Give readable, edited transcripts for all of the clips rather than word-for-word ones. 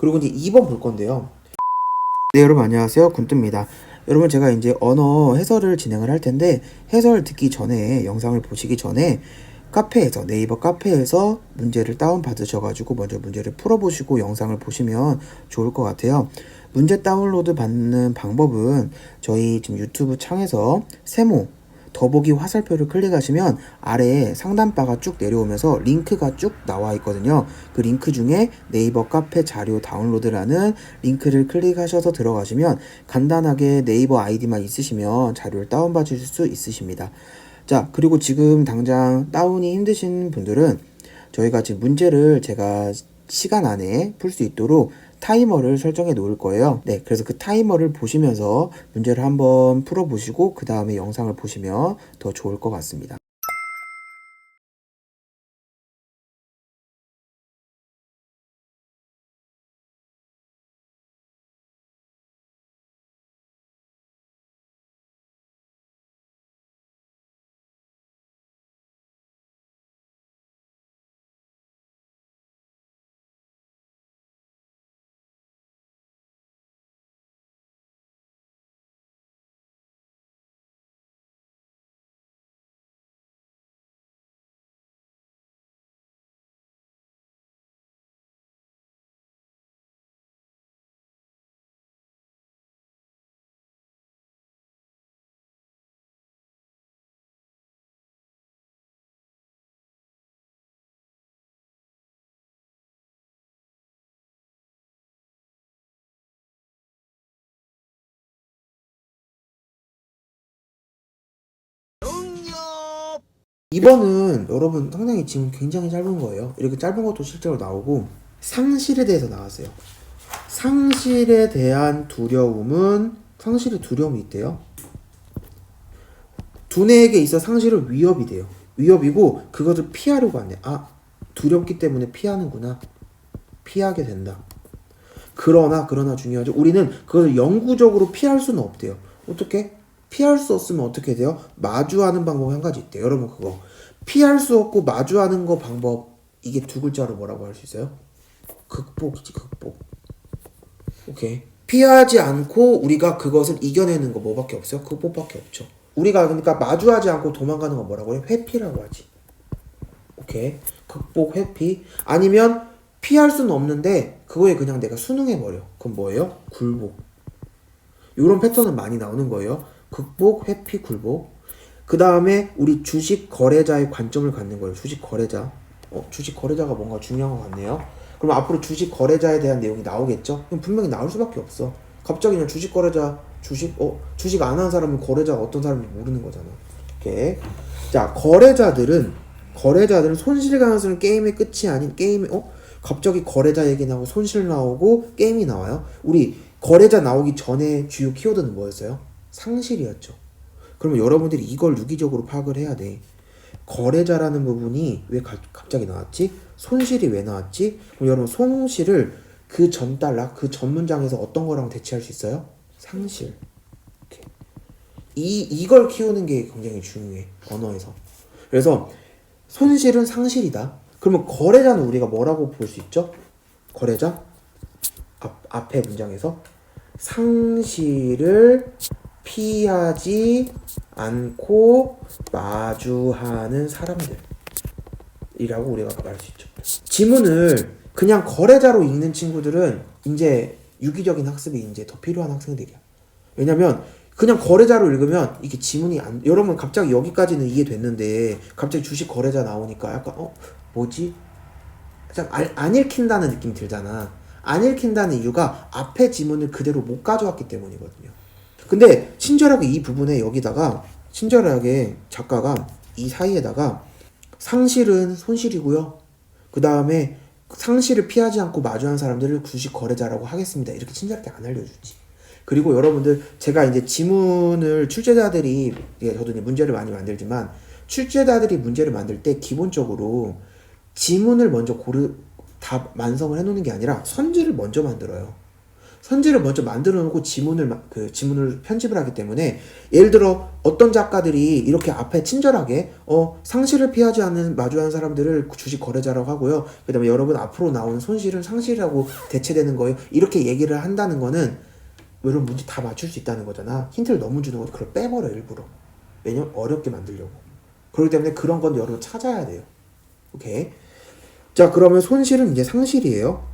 그리고 이제 2번 볼 건데요. 네, 여러분 안녕하세요. 군뚜입니다. 여러분 제가 이제 언어 해설을 진행을 할 텐데 해설 듣기 전에 영상을 보시기 전에 카페에서 네이버 카페에서 문제를 다운 받으셔가지고 먼저 문제를 풀어보시고 영상을 보시면 좋을 것 같아요. 문제 다운로드 받는 방법은 저희 지금 유튜브 창에서 세모 더보기 화살표를 클릭하시면 아래에 상단바가 쭉 내려오면서 링크가 쭉 나와 있거든요. 그 링크 중에 네이버 카페 자료 다운로드라는 링크를 클릭하셔서 들어가시면 간단하게 네이버 아이디만 있으시면 자료를 다운받으실 수 있으십니다. 자, 그리고 지금 당장 다운이 힘드신 분들은 저희가 지금 문제를 제가 시간 안에 풀 수 있도록 타이머를 설정해 놓을 거예요. 네, 그래서 그 타이머를 보시면서 문제를 한번 풀어보시고 그 다음에 영상을 보시면 더 좋을 것 같습니다. 이번은 여러분 상당히 지금 굉장히 짧은 거예요. 이렇게 짧은 것도 실제로 나오고 상실에 대해서 나왔어요. 상실에 대한 두려움은 상실의 두려움이 있대요. 두뇌에게 있어 상실은 위협이 돼요. 위협이고 그것을 피하려고 한대. 아, 두렵기 때문에 피하는구나. 피하게 된다. 그러나 중요하죠. 우리는 그것을 영구적으로 피할 수는 없대요. 어떻게? 피할 수 없으면 어떻게 돼요? 마주하는 방법이 한 가지 있대요. 여러분 그거 피할 수 없고 마주하는 거 방법 이게 두 글자로 뭐라고 할 수 있어요? 극복이지 극복. 오케이. 피하지 않고 우리가 그것을 이겨내는 거 뭐밖에 없어요? 극복밖에 없죠. 우리가 그러니까 마주하지 않고 도망가는 거 뭐라고 해요? 회피라고 하지. 오케이. 극복, 회피. 아니면 피할 수는 없는데 그거에 그냥 내가 순응해버려. 그럼 뭐예요? 굴복. 이런 패턴은 많이 나오는 거예요. 극복, 회피, 굴복. 그 다음에 우리 주식 거래자의 관점을 갖는 거예요. 주식 거래자. 주식 거래자가 뭔가 중요한 것 같네요. 그럼 앞으로 주식 거래자에 대한 내용이 나오겠죠? 그럼 분명히 나올 수밖에 없어. 갑자기 그냥 주식 거래자, 주식 안 하는 사람은 거래자가 어떤 사람인지 모르는 거잖아. 이렇게. 자, 거래자들은 손실 가능성은 게임의 끝이 아닌 갑자기 거래자 얘기 나오고 손실 나오고 게임이 나와요. 우리 거래자 나오기 전에 주요 키워드는 뭐였어요? 상실이었죠. 그러면 여러분들이 이걸 유기적으로 파악을 해야 돼. 거래자라는 부분이 왜 갑자기 나왔지? 손실이 왜 나왔지? 그럼 여러분 손실을 그 전 단락, 그 전 문장에서 어떤 거랑 대체할 수 있어요? 상실. 이렇게. 이걸 키우는 게 굉장히 중요해. 언어에서. 그래서 손실은 상실이다. 그러면 거래자는 우리가 뭐라고 볼 수 있죠? 거래자? 앞에 문장에서 상실을 피하지 않고 마주하는 사람들이라고 우리가 말할 수 있죠. 지문을 그냥 거래자로 읽는 친구들은 이제 유기적인 학습이 이제 더 필요한 학생들이야. 왜냐면 그냥 거래자로 읽으면 이게 지문이 여러분 갑자기 여기까지는 이해됐는데 갑자기 주식 거래자 나오니까 약간 뭐지? 안 읽힌다는 느낌이 들잖아. 안 읽힌다는 이유가 앞에 지문을 그대로 못 가져왔기 때문이거든요. 근데 친절하게 이 부분에 여기다가 친절하게 작가가 이 사이에다가 상실은 손실이고요. 그 다음에 상실을 피하지 않고 마주한 사람들을 주식 거래자라고 하겠습니다. 이렇게 친절하게 안 알려주지. 그리고 여러분들 제가 이제 지문을 출제자들이 저도 이제 문제를 많이 만들지만 출제자들이 문제를 만들 때 기본적으로 지문을 먼저 다 완성을 해놓는 게 아니라 선지를 먼저 만들어요. 선지를 먼저 만들어 놓고 지문을 편집을 하기 때문에 예를 들어 어떤 작가들이 이렇게 앞에 친절하게 상실을 피하지 않는 마주하는 사람들을 주식 거래자라고 하고요. 그다음에 여러분 앞으로 나오는 손실은 상실이라고 대체되는 거예요. 이렇게 얘기를 한다는 거는 여러분 문제 다 맞출 수 있다는 거잖아. 힌트를 너무 주는 거지. 그걸 빼버려 일부러. 왜냐면 어렵게 만들려고. 그렇기 때문에 그런 건 여러분 찾아야 돼요. 오케이. 자, 그러면 손실은 이제 상실이에요.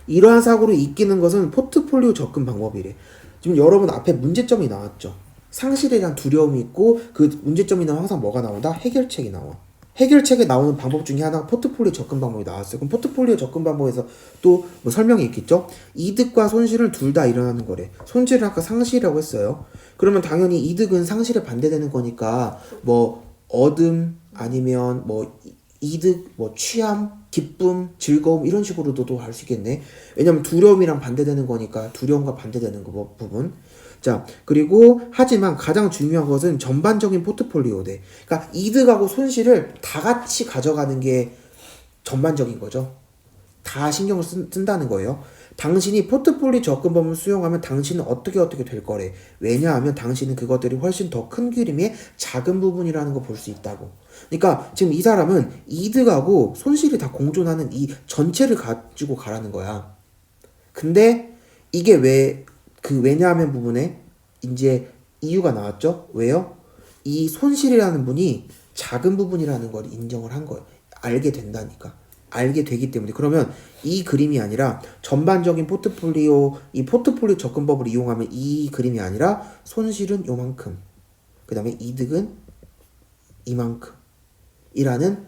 이러한 사고를 이기는 것은 포트폴리오 접근 방법이래. 지금 여러분 앞에 문제점이 나왔죠. 상실에 대한 두려움이 있고 그 문제점이 나오면 항상 뭐가 나온다? 해결책이 나와. 해결책에 나오는 방법 중에 하나가 포트폴리오 접근 방법이 나왔어요. 그럼 포트폴리오 접근 방법에서 또 뭐 설명이 있겠죠? 이득과 손실은 둘 다 일어나는 거래. 손실은 아까 상실이라고 했어요. 그러면 당연히 이득은 상실에 반대되는 거니까 뭐 얻음 아니면 뭐 이득, 뭐 취함, 기쁨, 즐거움 이런 식으로도 할 수 있겠네. 왜냐면 두려움이랑 반대되는 거니까 두려움과 반대되는 거 부분. 자, 그리고 하지만 가장 중요한 것은 전반적인 포트폴리오대. 그러니까 이득하고 손실을 다 같이 가져가는 게 전반적인 거죠. 다 신경을 쓴다는 거예요. 당신이 포트폴리오 접근법을 수용하면 당신은 어떻게 될 거래. 왜냐하면 당신은 그것들이 훨씬 더 큰 그림의 작은 부분이라는 거 볼 수 있다고. 그러니까 지금 이 사람은 이득하고 손실이 다 공존하는 이 전체를 가지고 가라는 거야. 근데 이게 왜냐하면 부분에 이제 이유가 나왔죠? 왜요? 이 손실이라는 분이 작은 부분이라는 걸 인정을 한 거예요. 알게 된다니까. 알게 되기 때문에. 그러면 이 그림이 아니라 전반적인 이 포트폴리오 접근법을 이용하면 이 그림이 아니라 손실은 요만큼, 그 다음에 이득은 이만큼 이라는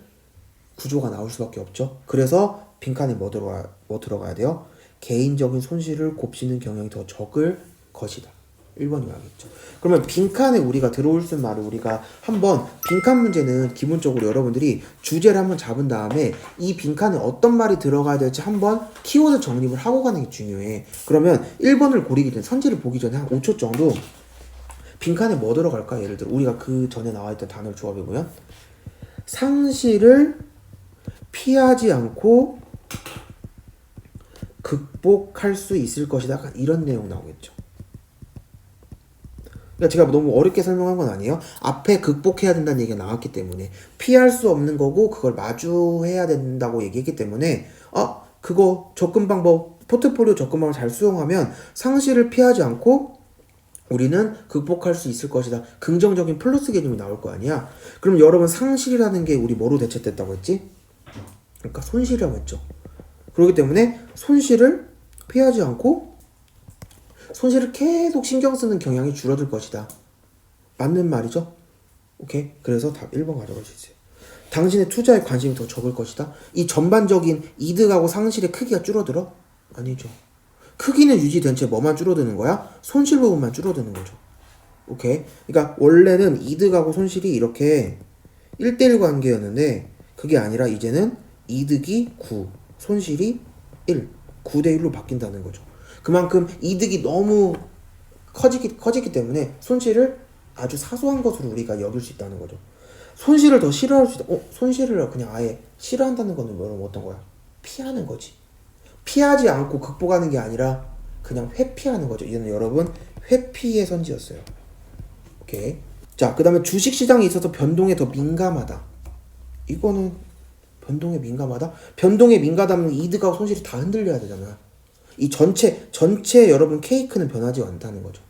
구조가 나올 수밖에 없죠. 그래서 빈칸에 뭐 들어가야 돼요? 개인적인 손실을 곱씹는 경향이 더 적을 것이다. 1번이 와야겠죠. 그러면 빈칸에 우리가 들어올 수 있는 말을 우리가 한번 빈칸 문제는 기본적으로 여러분들이 주제를 한번 잡은 다음에 이 빈칸에 어떤 말이 들어가야 될지 한번 키워드 정립을 하고 가는 게 중요해. 그러면 1번을 고르기 전에 선지를 보기 전에 한 5초 정도 빈칸에 뭐 들어갈까? 예를 들어 우리가 그 전에 나와있던 단어를 조합해보면 상실을 피하지 않고 극복할 수 있을 것이다. 약간 이런 내용 나오겠죠. 그러니까 제가 너무 어렵게 설명한 건 아니에요. 앞에 극복해야 된다는 얘기가 나왔기 때문에 피할 수 없는 거고 그걸 마주해야 된다고 얘기했기 때문에 그거 접근 방법 포트폴리오 접근 방법을 잘 수용하면 상실을 피하지 않고 우리는 극복할 수 있을 것이다. 긍정적인 플러스 개념이 나올 거 아니야. 그럼 여러분 상실이라는 게 우리 뭐로 대체됐다고 했지? 그러니까 손실이라고 했죠. 그렇기 때문에 손실을 피하지 않고 손실을 계속 신경 쓰는 경향이 줄어들 것이다. 맞는 말이죠? 오케이. 그래서 답 1번 가져갈 수 있어요. 당신의 투자에 관심이 더 적을 것이다. 이 전반적인 이득하고 상실의 크기가 줄어들어? 아니죠. 크기는 유지된 채 뭐만 줄어드는 거야? 손실 부분만 줄어드는 거죠. 오케이. 그러니까 원래는 이득하고 손실이 이렇게 1대1 관계였는데 그게 아니라 이제는 이득이 9, 손실이 1, 9대1로 바뀐다는 거죠. 그만큼 이득이 너무 커지기 때문에 손실을 아주 사소한 것으로 우리가 여길 수 있다는 거죠. 손실을 더 싫어할 수 있다. 손실을 그냥 아예 싫어한다는 거는 여러분 어떤 거야? 피하는 거지. 피하지 않고 극복하는 게 아니라 그냥 회피하는 거죠. 이제는 여러분 회피의 선지였어요. 오케이. 자, 그 다음에 주식시장에 있어서 변동에 더 민감하다. 이거는 변동에 민감하다? 변동에 민감하면 이득하고 손실이 다 흔들려야 되잖아. 이 전체 여러분 케이크는 변하지 않다는 거죠.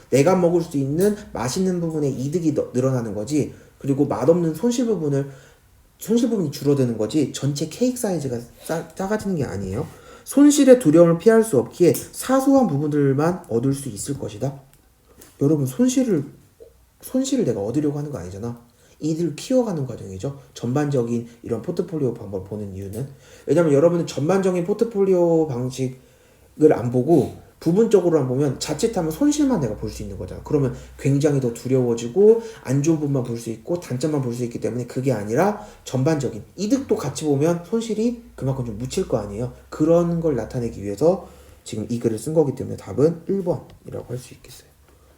내가 먹을 수 있는 맛있는 부분에 이득이 늘어나는 거지. 그리고 맛없는 손실 부분이 줄어드는 거지. 전체 케이크 사이즈가 작아지는 게 아니에요. 손실의 두려움을 피할 수 없기에 사소한 부분들만 얻을 수 있을 것이다. 여러분 손실을 내가 얻으려고 하는 거 아니잖아. 이들 키워가는 과정이죠. 전반적인 이런 포트폴리오 방법을 보는 이유는 왜냐면 여러분은 전반적인 포트폴리오 방식을 안 보고 부분적으로만 보면 자칫하면 손실만 내가 볼 수 있는 거잖아. 그러면 굉장히 더 두려워지고 안 좋은 부분만 볼 수 있고 단점만 볼 수 있기 때문에 그게 아니라 전반적인 이득도 같이 보면 손실이 그만큼 좀 묻힐 거 아니에요. 그런 걸 나타내기 위해서 지금 이 글을 쓴 거기 때문에 답은 1번이라고 할 수 있겠어요.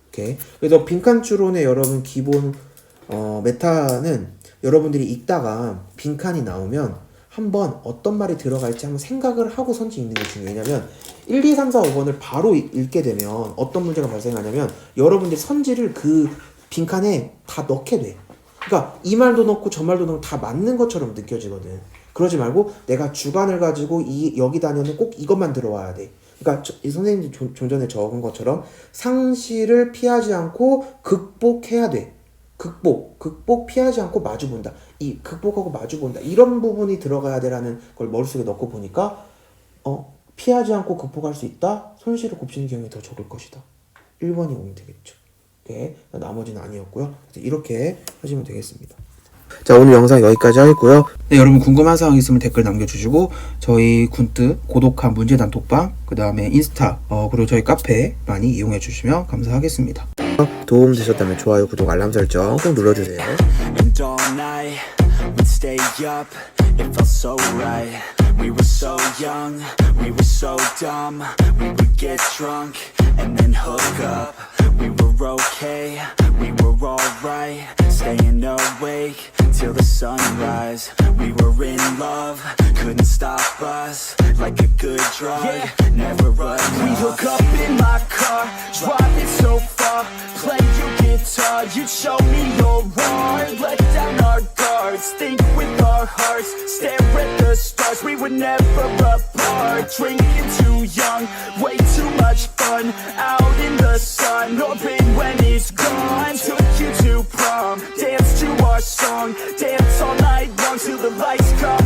오케이. 그래서 빈칸 추론의 여러분 기본 메타는 여러분들이 읽다가 빈칸이 나오면 한번 어떤 말이 들어갈지 한번 생각을 하고 선지 읽는 게 중요해요. 왜냐면 1, 2, 3, 4, 5번을 바로 읽게 되면 어떤 문제가 발생하냐면 여러분들 선지를 그 빈칸에 다 넣게 돼. 그러니까 이 말도 넣고 저 말도 넣고 다 맞는 것처럼 느껴지거든. 그러지 말고 내가 주관을 가지고 여기 단어는 꼭 이것만 들어와야 돼. 그러니까 이 선생님이 좀 전에 적은 것처럼 상실을 피하지 않고 극복해야 돼. 극복 피하지 않고 마주본다. 이 극복하고 마주본다. 이런 부분이 들어가야 돼라는 걸 머릿속에 넣고 보니까 피하지 않고 극복할 수 있다. 손실을 곱씹는 경우에 더 적을 것이다. 1번이 오면 되겠죠. 네, 나머지는 아니었고요. 이렇게 하시면 되겠습니다. 자, 오늘 영상 여기까지 하겠고요. 네, 여러분 궁금한 사항 있으면 댓글 남겨주시고 저희 군뜨 고독한 문제단 톡방 그 다음에 인스타 그리고 저희 카페 많이 이용해 주시면 감사하겠습니다. 도움 되셨다면 좋아요, 구독, 알람 설정 꼭 눌러주세요. And all night we'd stay up, it felt so right. We were so young, we were so dumb. We would get drunk and then hook up. We were okay, we were alright. Staying awake till the sunrise. We were in love, couldn't stop us. Like a good drug, never enough. We hook up in my car, driving so far. Play your guitar, you show me your heart. Let down our guards, think with our hearts. Stare at the stars, we were never apart. Drinking too young, way too much fun. Out in the sun, hoping when it's gone. Took you to prom, dance to our song. Dance all night long till the lights come